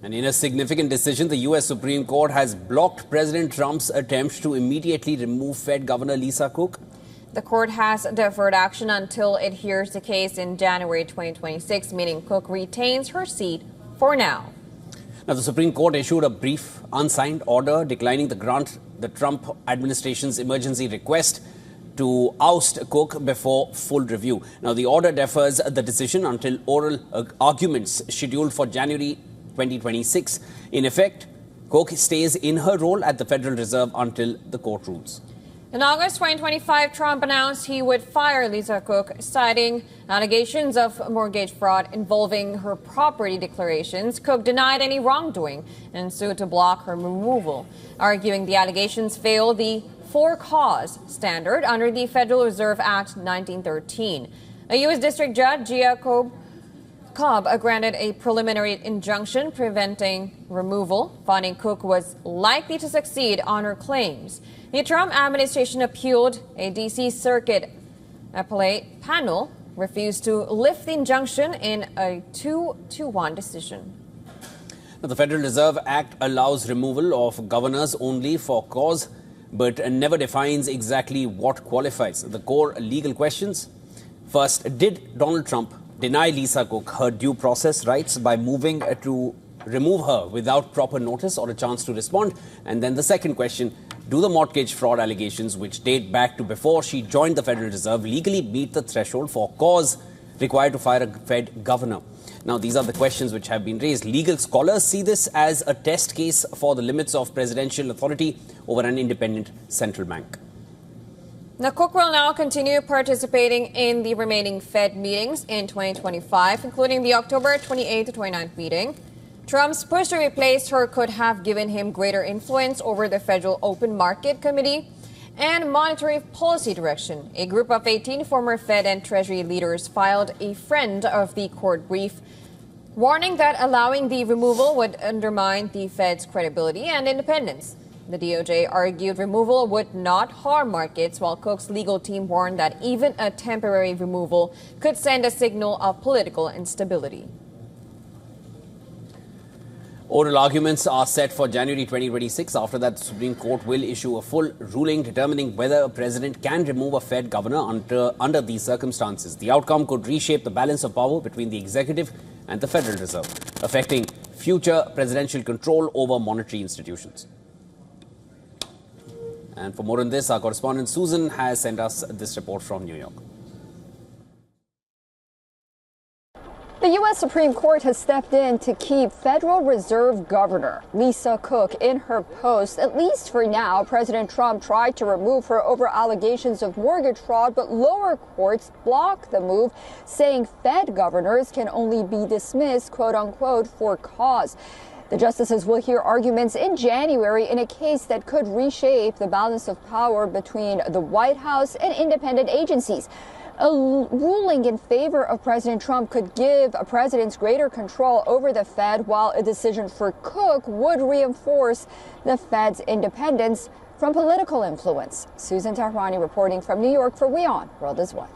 And in a significant decision, the U.S. Supreme Court has blocked President Trump's attempt to immediately remove Fed Governor Lisa Cook. The court has deferred action until it hears the case in January 2026, meaning Cook retains her seat for now. Now, the Supreme Court issued a brief, unsigned order declining the Trump administration's emergency request to oust Cook before full review. Now, the order defers the decision until oral arguments scheduled for January 2026. In effect, Cook stays in her role at the Federal Reserve until the court rules. In August 2025, Trump announced he would fire Lisa Cook, citing allegations of mortgage fraud involving her property declarations. Cook denied any wrongdoing and sued to block her removal, arguing the allegations fail the for-cause standard under the Federal Reserve Act 1913. A U.S. District Judge, Gia Cobb, granted a preliminary injunction preventing removal, finding Cook was likely to succeed on her claims. The Trump administration appealed. A D.C. Circuit appellate panel refused to lift the injunction in a 2-1 decision. Now, the Federal Reserve Act allows removal of governors only for cause, but never defines exactly what qualifies. The core legal questions: first, did Donald Trump deny Lisa Cook her due process rights by moving to remove her without proper notice or a chance to respond? And then the second question: do the mortgage fraud allegations, which date back to before she joined the Federal Reserve, legally meet the threshold for cause required to fire a Fed governor? Now, these are the questions which have been raised. Legal scholars see this as a test case for the limits of presidential authority over an independent central bank. Now, Cook will now continue participating in the remaining Fed meetings in 2025, including the October 28th to 29th meeting. Trump's push to replace her could have given him greater influence over the Federal Open Market Committee and monetary policy direction. A group of 18 former Fed and Treasury leaders filed a friend of the court brief, warning that allowing the removal would undermine the Fed's credibility and independence. The DOJ argued removal would not harm markets, while Cook's legal team warned that even a temporary removal could send a signal of political instability. Oral arguments are set for January 2026. After that, the Supreme Court will issue a full ruling determining whether a president can remove a Fed governor under these circumstances. The outcome could reshape the balance of power between the executive and the Federal Reserve, affecting future presidential control over monetary institutions. And for more on this, our correspondent Susan has sent us this report from New York. The U.S. Supreme Court has stepped in to keep Federal Reserve Governor Lisa Cook in her post, at least for now. President Trump tried to remove her over allegations of mortgage fraud, but lower courts blocked the move, saying Fed governors can only be dismissed, quote unquote, for cause. The justices will hear arguments in January in a case that could reshape the balance of power between the White House and independent agencies. A ruling in favor of President Trump could give presidents greater control over the Fed, while a decision for Cook would reinforce the Fed's independence from political influence. Susan Tahrani reporting from New York for WION World is One.